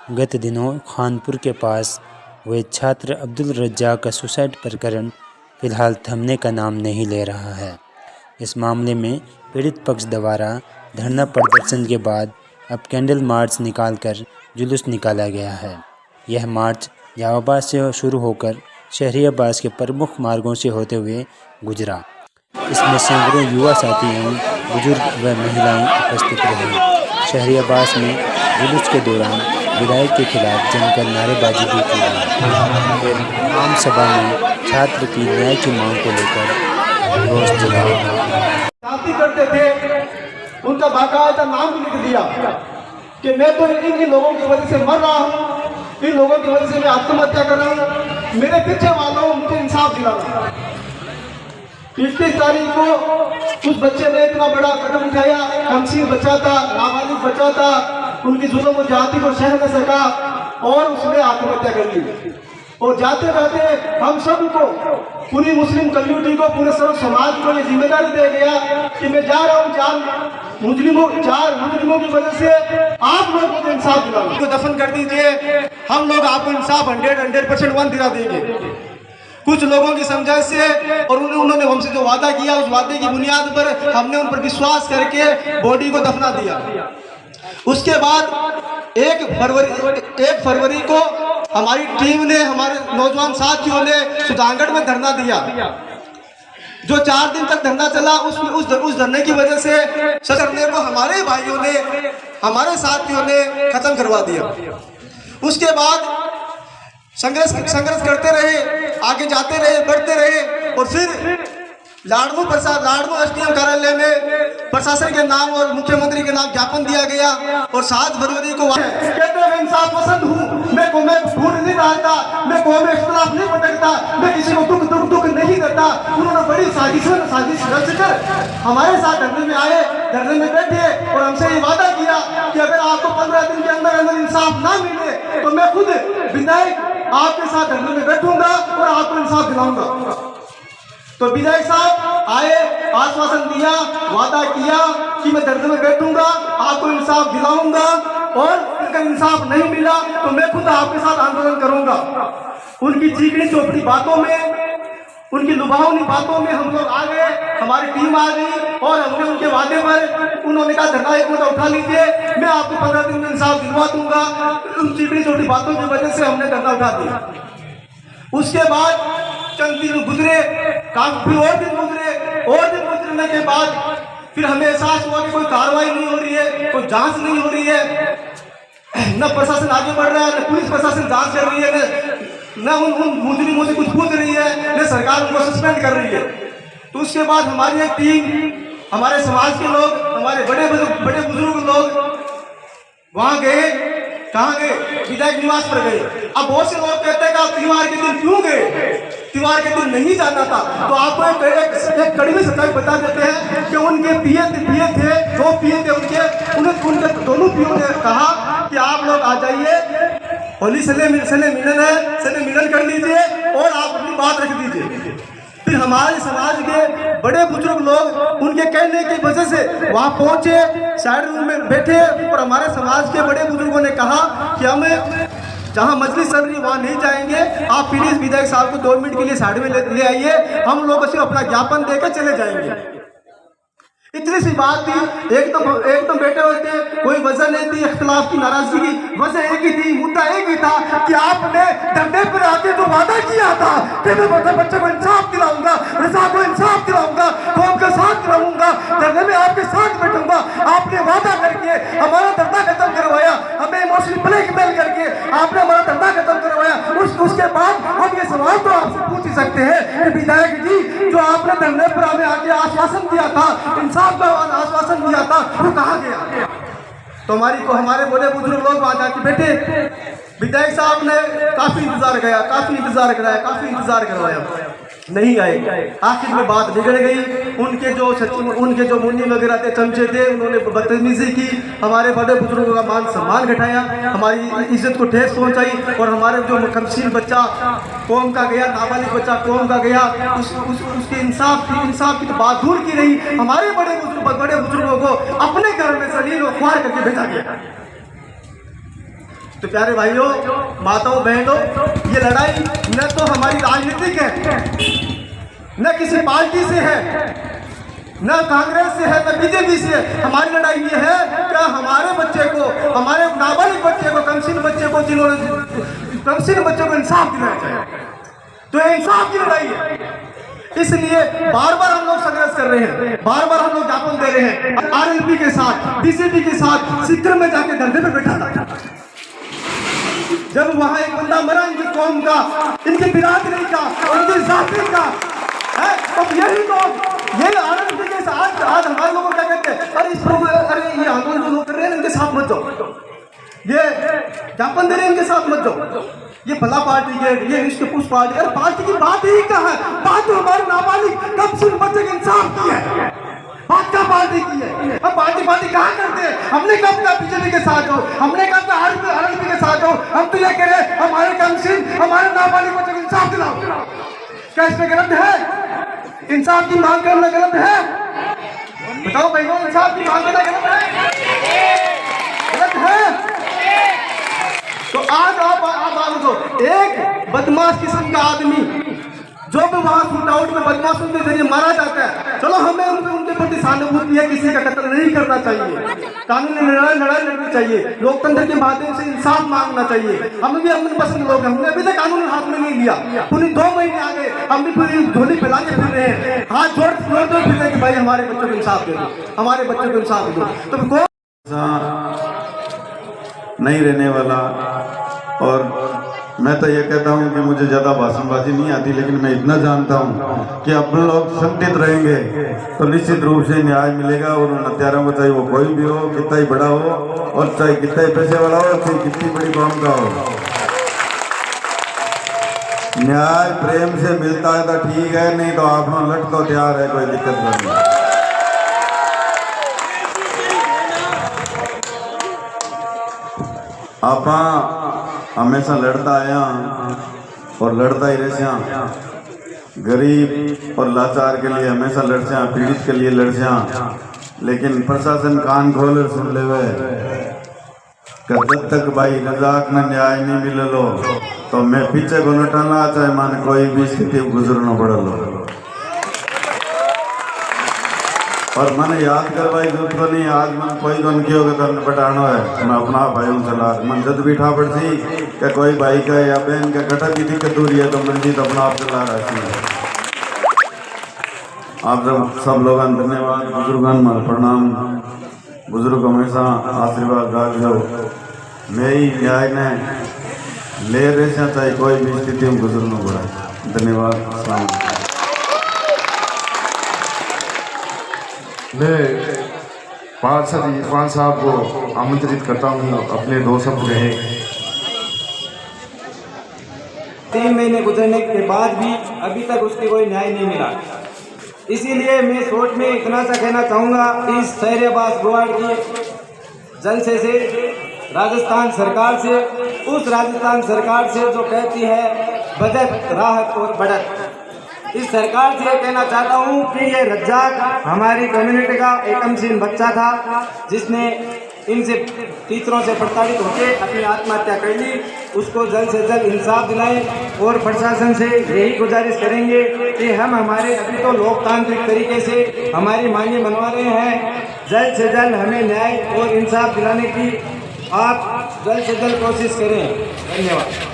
गत दिनों खानपुर के पास हुए छात्र अब्दुल रज्जाक का सुसाइड प्रकरण फिलहाल थमने का नाम नहीं ले रहा है। इस मामले में पीड़ित पक्ष द्वारा धरना प्रदर्शन के बाद अब कैंडल मार्च निकालकर जुलूस निकाला गया है। यह मार्च जहाबाद से शुरू होकर शहरियाबाद के प्रमुख मार्गों से होते हुए गुजरा। इसमें सैकड़ों युवा साथी एवं बुजुर्ग व महिलाएं उपस्थित रहे। शहरियाबाद में जुलूस के दौरान विधायक के खिलाफ जमकर नारेबाजी भी की गई। फिर आम सभा में छात्र की न्याय की मांग को लेकर रोष जताया। करते थे, उनका बाकायदा नाम भी लिख दिया कि मैं तो इन लोगों की वजह से मर रहा हूँ, इन लोगों की वजह से मैं आत्महत्या कर रहा हूँ, मेरे पीछे वालों मुझे इंसाफ दिलाना। 21 तारीख को उस बच्चे ने इतना बड़ा कदम उठाया, कमसीन बच्चा था, नाबालिग बच्चा था, उनकी जुल्म और जाति को सह न सका और उसने आत्महत्या कर ली। और जाते रहते हम सबको, पूरी मुस्लिम कम्युनिटी को, पूरे सर्व समाज को ये जिम्मेदारी दे गया कि मैं जा रहा हूँ चार मुजरिमों की वजह से आप लोग मुझे इंसाफ दिलाना, तो दफन कर दीजिए, हम लोग आपको इंसाफ 100% दिला देंगे। कुछ लोगों की समझाइश से और उन्होंने हमसे जो वादा किया, उस वादे की बुनियाद पर हमने उन पर विश्वास करके बॉडी को दफना दिया। उसके बाद 1 फरवरी को हमारी टीम ने, हमारे नौजवान साथियों ने सुजानगढ़ में धरना दिया, जो 4 दिन तक धरना चला। उस धरने की वजह से धरने को हमारे भाइयों ने, हमारे साथियों ने खत्म करवा दिया। उसके बाद संघर्ष करते रहे, आगे जाते रहे, बढ़ते रहे और फिर लाडनू एसडीएम कार्यालय में प्रशासन के नाम और मुख्यमंत्री के नाम ज्ञापन दिया गया और 7 फरवरी को कहते हैं मैं इंसाफ पसंद हूँ, मैं भूल नहीं डालता, मैं कौम में इख्तिलाफ नहीं भटकता, मैं किसी को दुख नहीं करता। उन्होंने बड़ी साजिश रच कर हमारे साथ धरने में आए, धरने में बैठे और हमसे ये वादा किया कि अगर आपको 15 दिन के अंदर इंसाफ ना मिले तो मैं खुद विधायक आपके साथ धरने में बैठूंगा और आपको इंसाफ दिलाऊंगा। तो विधायक साहब आए, आश्वासन दिया, वादा किया कि मैं धरने में बैठूंगा, आपको इंसाफ दिलाऊंगा और अगर इंसाफ नहीं मिला तो मैं खुद आपके साथ आंदोलन करूंगा। उनकी चीकनी चौपड़ी बातों में, उनकी लुभावनी बातों में हम लोग आ गए, हमारी टीम आ गई और हमने उनके वादे पर, उन्होंने कहा धरना 1 मिनट उठा लीजिए, मैं आपको 15 दिन में इंसाफ दिलवा दूंगा। उन चीकनी चौपड़ी बातों की वजह से हमने धरना उठा दिया। उसके बाद चंद दिन गुजरे, काफी और दिन गुजरने के बाद फिर हमें एहसास हुआ कि कोई कार्रवाई नहीं हो रही है, कोई जांच नहीं हो रही है, न प्रशासन आगे बढ़ रहा है, न पुलिस प्रशासन जांच कर रही है, न उन मुजरिमों से कुछ पूछ रही है, न सरकार उनको सस्पेंड कर रही है। तो उसके बाद हमारी एक टीम, हमारे समाज के लोग, हमारे बड़े बुजुर्ग लोग वहां गए। कहाँ गए? विधायक निवास पर गए। अब बहुत से लोग कहते हैं कि आप त्योहार के दिन क्यों गए? त्योहार के दिन नहीं जाना था। तो आपको एक कड़वी सच्चाई बता देते हैं कि उनके पीए थे, 2 पीए थे उनके दोनों पीओ ने कहा कि आप लोग आ जाइए, होली सले मिलन कर लीजिए और आप अपनी बात रख दीजिए। फिर हमारे समाज के बड़े बुजुर्ग लोग उनके कहने की वजह से वहां पहुंचे, साइड रूम में बैठे और हमारे समाज के बड़े बुजुर्गों ने कहा कि हम जहां मजलिस चल रही वहां नहीं जाएंगे, आप प्लीज विधायक साहब को 2 मिनट के लिए साइड में ले आइए, हम लोग सिर्फ अपना ज्ञापन देकर चले जाएंगे। इतनी सी बात थी, एकदम बैठे हुए थे, कोई वजह नहीं थी इख्तिलाफ की, नाराजगी की वजह एक ही थी, मुद्दा एक ही था कि आपने धरने पर आके जो वादा किया था कि मैं बच्चे को इंसाफ दिलाऊंगा, रजा को इंसाफ दिलाऊंगा, कौम के साथ रहूंगा, धरने में आपके साथ बैठूंगा, आपने वादा करके हमारा धरना खत्म करवाया, हमें इमोशनल ब्लैकमेल करके आपने हमारा धरना खत्म करवाया। उसके बाद हम ये सवाल तो आपसे पूछ ही सकते हैं कि विधायक जी, जो आपने धरने पर हमें आके आश्वासन दिया था, इंसाफ का आश्वासन दिया था, वो कहाँ गया? तो हमारे बड़े बुजुर्ग लोग वहां जाके बैठे। विधायक साहब ने काफी इंतजार करवाया, नहीं आए। आखिर में बात बिगड़ गई। उनके जो मुन्नी वगैरह थे, चमचे थे, उन्होंने बदतमीजी की, हमारे बड़े बुजुर्गों का मान सम्मान घटाया, हमारी इज्जत को ठेस पहुंचाई और हमारे जो कमसीन बच्चा कौम का गया, नाबालिग बच्चा कौम का गया, उसके इंसाफ की तो बात दूर की रही, हमारे बड़े बुजुर्गों को अपने घर में जलील और ख्वार करके भेजा गया। तो प्यारे भाइयों, माताओं, बहनों, ये लड़ाई न तो हमारी राजनीतिक है, न किसी पार्टी से है, न कांग्रेस से है, न बीजेपी से है। हमारी लड़ाई ये है कि हमारे बच्चे को, हमारे नाबालिग बच्चे को, कमसिन बच्चे को, जिन्होंने कमसिन बच्चे को इंसाफ दिलाना चाहिए। तो ये इंसाफ की लड़ाई है। इसलिए बार बार हम लोग संघर्ष कर रहे हैं, बार बार हम लोग ज्ञापन दे रहे हैं। आरएलपी के साथ, डीसीपी के साथ सिक्किम में जाके धरने पर बैठा था। जब वहां एक बंदा मरा इनकी कौम का, इनकी बिरादरी का, इनकी जाति का, है, तो यही लोग, यही आरएलपी के साथ आज हमारे लोगों को क्या कहते हैं, अरे ये आंदोलन जो लोग कर रहे हैं इनके साथ मत जाओ, ये ज्ञापन दे रहे हैं इनके साथ मत जाओ, ये भला पार्टी के, ये निष्ठ पुष्ट पार्टी। अरे पार्टी की बात ही क्या है, बात तो हमारे नाबालिग कमसिन बच्चे के इंसाफ की है, बात क्या पार्टी की है। अब पार्टी कहाँ करते हैं? हमने कब कहा बीजेपी के साथ हो, हमने कहा था आरएलपी के साथ हो। हम तो ये कह रहे हैं हमारे कमसिन, हमारे नाबालिग बच्चों को इंसाफ दिलाओ। क्या इसमें गलत है? इंसाफ की मांग करना गलत है? बताओ भाइयों, इंसाफ की मांग करना गलत है? गलत है? तो आज आप दो, एक बदमाश किस्म का आदमी जो भी वहां शूट आउट में बदमाशों के जरिए मारा जाता है, चलो हमें उनके प्रति सहानुभूति है, किसी का कत्ल नहीं करना चाहिए, कानूनी लड़ाई लड़नी चाहिए, लोकतंत्र के माध्यम से इंसाफ मांगना चाहिए। हम भी अमन पसंद लोग हैं, हमने अभी तक कानून हाथ में नहीं लिया, पूरी 2 महीने आ गए, हम भी पूरी झोली फैला के फिर रहे हैं, हाथ जोड़ फिर रहे हैं कि भाई हमारे बच्चों को इंसाफ दे दो, हमारे बच्चों को इंसाफ दे दो। तो कौन नहीं रहने वाला। और मैं तो ये कहता हूँ कि मुझे ज़्यादा भाषणबाजी नहीं आती, लेकिन मैं इतना जानता हूँ कि अपन लोग संगठित रहेंगे तो निश्चित रूप से न्याय मिलेगा। और उन हत्यारों को, चाहे वो कोई भी हो, कितना ही बड़ा हो, और चाहे कितना ही पैसे वाला हो, चाहे कितनी बड़ी कौम का हो, न्याय प्रेम से मिलता है तो ठीक है, नहीं तो आप लोग लट को तैयार है, कोई दिक्कत नहीं। आप हमेशा लड़ता आया और लड़ता ही रहा, गरीब और लाचार के लिए हमेशा लड़सा, पीड़ित के लिए लड़सा। लेकिन प्रशासन कान खोल सुन ले जब तक भाई रजाक न न्याय नहीं मिले लो तो मैं पीछे को नटाना, चाहे माने कोई भी स्थिति गुजरना पड़ लो। और मैंने याद करवाई जरूरत तो नहीं, आज मन कोई गन की होगा तो बटाना है, मैं अपना भाई चला मन जद बिठा पड़ती क्या कोई भाई का या बहन का कटा की दिक्कत हो रही है तो मंजीत अपना आप चला रहा है। आप सब लोग धन्यवाद, बुजुर्गन प्रणाम, बुजुर्ग हमेशा आशीर्वाद डाल दो। मैं ही न्याय ने ले रहे चाहे कोई भी स्थिति में गुजरना पड़ा। धन्यवाद। मैं पार्षद इरफान साहब को आमंत्रित करता हूँ, अपने 2 शब्द कहें। 3 महीने गुजरने के बाद भी अभी तक उसकी कोई न्याय नहीं मिला। इसीलिए मैं शॉर्ट में इतना सा कहना चाहूँगा, इस शहर अब्बास गोवाड़ की जलसे से राजस्थान सरकार से, उस राजस्थान सरकार से जो कहती है बजट, राहत और बढ़त, इस सरकार से ये कहना चाहता हूँ कि ये रज्जाक हमारी कम्युनिटी का एक कमसिन बच्चा था जिसने इनसे टीचरों से प्रताड़ित होकर अपनी आत्महत्या कर ली। उसको जल्द से जल्द इंसाफ दिलाएं और प्रशासन से यही गुजारिश करेंगे कि हम हमारे अभी तो लोकतांत्रिक तरीके से हमारी मांगे मनवा रहे हैं, जल्द से जल्द हमें न्याय और इंसाफ दिलाने की आप जल्द से जल्द कोशिश करें। धन्यवाद।